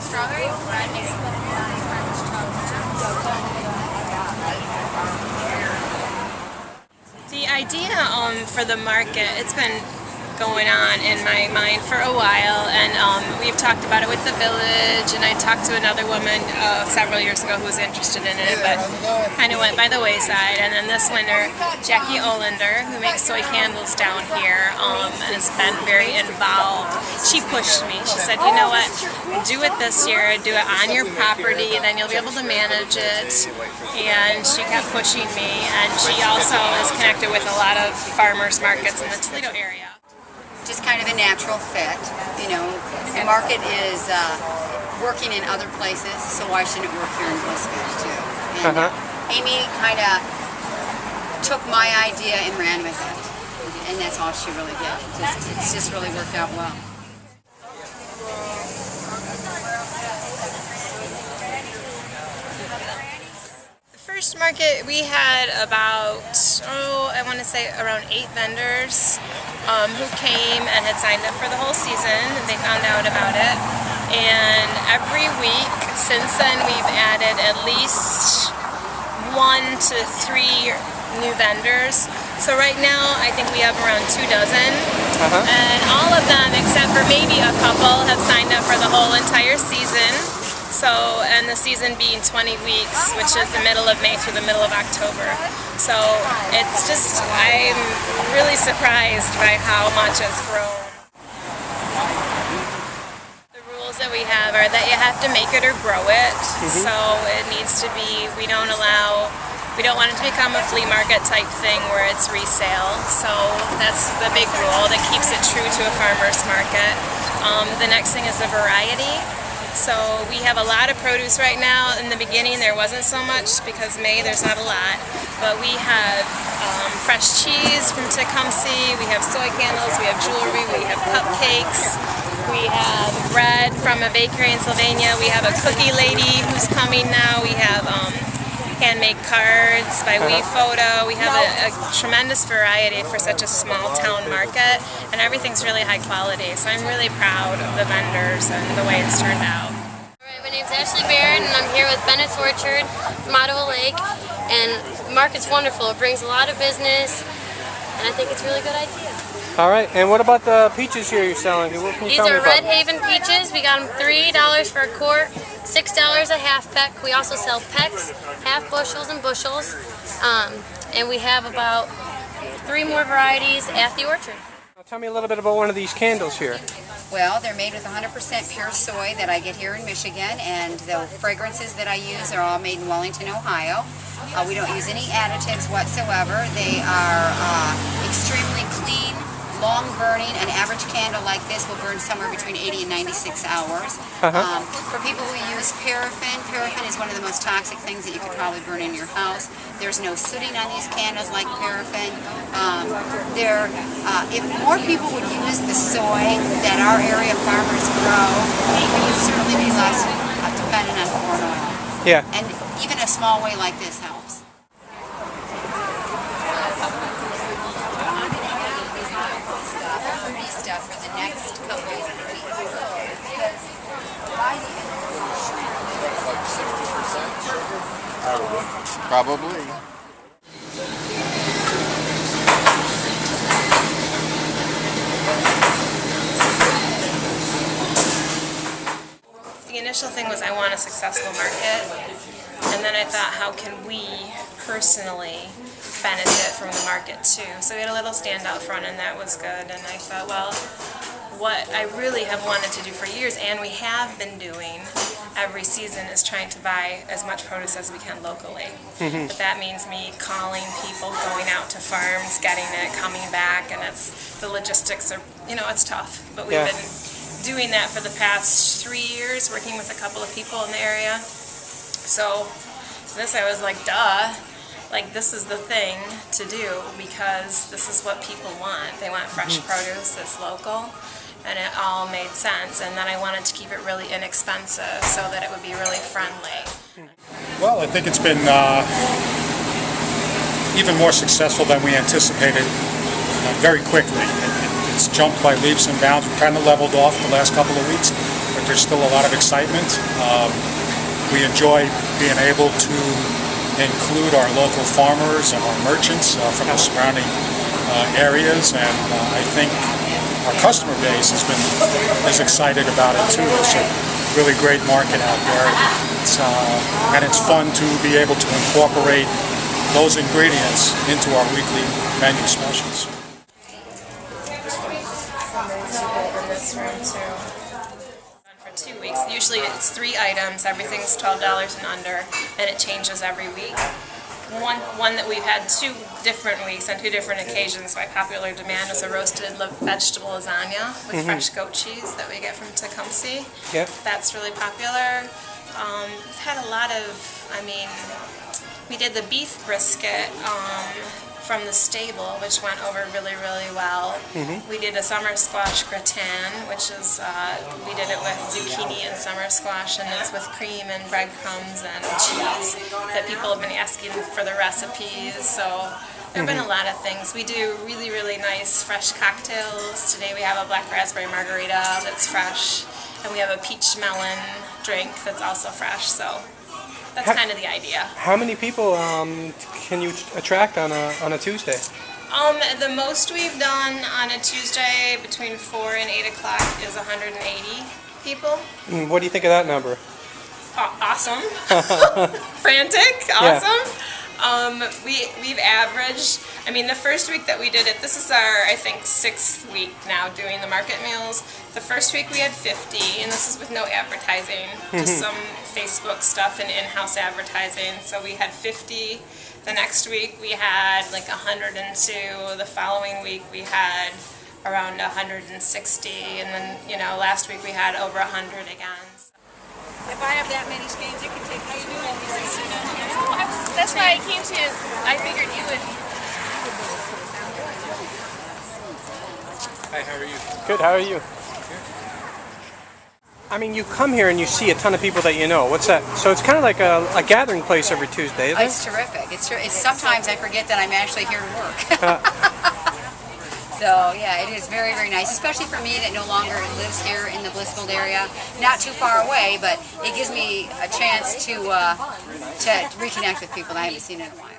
Strawberry bread is French toast. The idea for the market, it's been going on in my mind for a while, and we've talked about it with the village, and I talked to another woman several years ago who was interested in it, but kind of went by the wayside. And then this winter, Jackie Olander, who makes soy candles down here, has been very involved. She pushed me. She said, you know what, do it this year, do it on your property, then you'll be able to manage it. And she kept pushing me, and she also is connected with a lot of farmers markets in the Toledo area. Just kind of a natural fit, you know. The market is working in other places, so why shouldn't it work here in Blissfield too? And Amy kind of took my idea and ran with it, and that's all she really did. It's just really worked out well. First market, we had about, I want to say around 8 vendors who came and had signed up for the whole season. They found out about it, and every week since then we've added at least 1 to 3 new vendors. So right now I think we have around 2 dozen, and all of them except for maybe a couple have signed up for the whole entire season. So, and the season being 20 weeks, which is the middle of May through the middle of October. So it's just, I'm really surprised by how much it's grown. The rules that we have are that you have to make it or grow it. So it needs to be, we don't want it to become a flea market type thing where it's resale. So that's the big rule that keeps it true to a farmer's market. The next thing is the variety. So we have a lot of produce right now. In the beginning there wasn't so much because May there's not a lot, but we have fresh cheese from Tecumseh, we have soy candles, we have jewelry, we have cupcakes, we have bread from a bakery in Sylvania, we have a cookie lady who's coming now, we have handmade cards by We Photo. We have a tremendous variety for such a small town market, and everything's really high quality. So I'm really proud of the vendors and the way it's turned out. Alright, my name's Ashley Barron, and I'm here with Bennett's Orchard from Ottawa Lake. And the market's wonderful. It brings a lot of business, and I think it's a really good idea. All right, and what about the peaches here you're selling? These are Red Haven peaches. We got them $3 for a quart, $6 a half peck. We also sell pecks, half bushels and bushels, and we have about 3 more varieties at the orchard. Now tell me a little bit about one of these candles here. Well, they're made with 100% pure soy that I get here in Michigan, and the fragrances that I use are all made in Wellington, Ohio. We don't use any additives whatsoever. They are extremely clean, long burning. An average candle like this will burn somewhere between 80 and 96 hours. For people who use paraffin, paraffin is one of the most toxic things that you could probably burn in your house. There's no sooting on these candles like paraffin. If more people would use the soy that our area farmers grow, we would certainly be less dependent on corn oil. Yeah. And even a small way like this helps. Stuff for the next couple of weeks. Probably. The initial thing was I want a successful market, and then I thought, how can we personally benefit from the market too? So we had a little stand out front, and that was good. And I thought, well, what I really have wanted to do for years, and we have been doing every season, is trying to buy as much produce as we can locally. But that means me calling people, going out to farms, getting it, coming back, and the logistics are, it's tough. But we've been doing that for the past 3 years, working with a couple of people in the area. So this, I was like, duh. Like, this is the thing to do, because this is what people want. They want fresh produce that's local, and it all made sense. And then I wanted to keep it really inexpensive so that it would be really friendly. Well, I think it's been even more successful than we anticipated very quickly. It's jumped by leaps and bounds. We kind of leveled off the last couple of weeks, but there's still a lot of excitement. We enjoy being able to include our local farmers and our merchants from the surrounding areas, and I think our customer base has been as excited about it too. It's a really great market out there, and it's fun to be able to incorporate those ingredients into our weekly menu specials. In this room too. For 2 weeks. Usually it's 3 items. Everything's $12 and under, and it changes every week. One that we've had 2 different weeks on 2 different occasions by popular demand is a roasted vegetable lasagna with fresh goat cheese that we get from Tecumseh. Yep. That's really popular. We've had a lot of, we did the beef brisket from the stable, which went over really, really well. We did a summer squash gratin, which is, we did it with zucchini and summer squash, and it's with cream and breadcrumbs and cheese that people have been asking for the recipes. So there have been a lot of things. We do really, really nice fresh cocktails. Today we have a black raspberry margarita that's fresh, and we have a peach melon drink that's also fresh. So that's kind of the idea. How many people can you attract on a Tuesday? The most we've done on a Tuesday between 4 and 8 o'clock is 180 people. What do you think of that number? Awesome. Frantic. Awesome. We've averaged, the first week that we did it, this is our, I think, 6th week now doing the market meals. The first week we had 50, and this is with no advertising, just some Facebook stuff and in-house advertising. So we had 50. The next week we had like 102. The following week we had around 160, and then, last week we had over 100 again. If I have that many skeins, you can take. How you doing? That's why I came to you. I figured you would. Hi, how are you? Good, how are you? You come here and you see a ton of people that you know. What's that? So it's kind of like a gathering place every Tuesday, isn't it? It's terrific. It's sometimes I forget that I'm actually here to work. So yeah, it is very, very nice, especially for me that no longer lives here in the Blissfield area. Not too far away, but it gives me a chance to reconnect with people that I haven't seen in a while.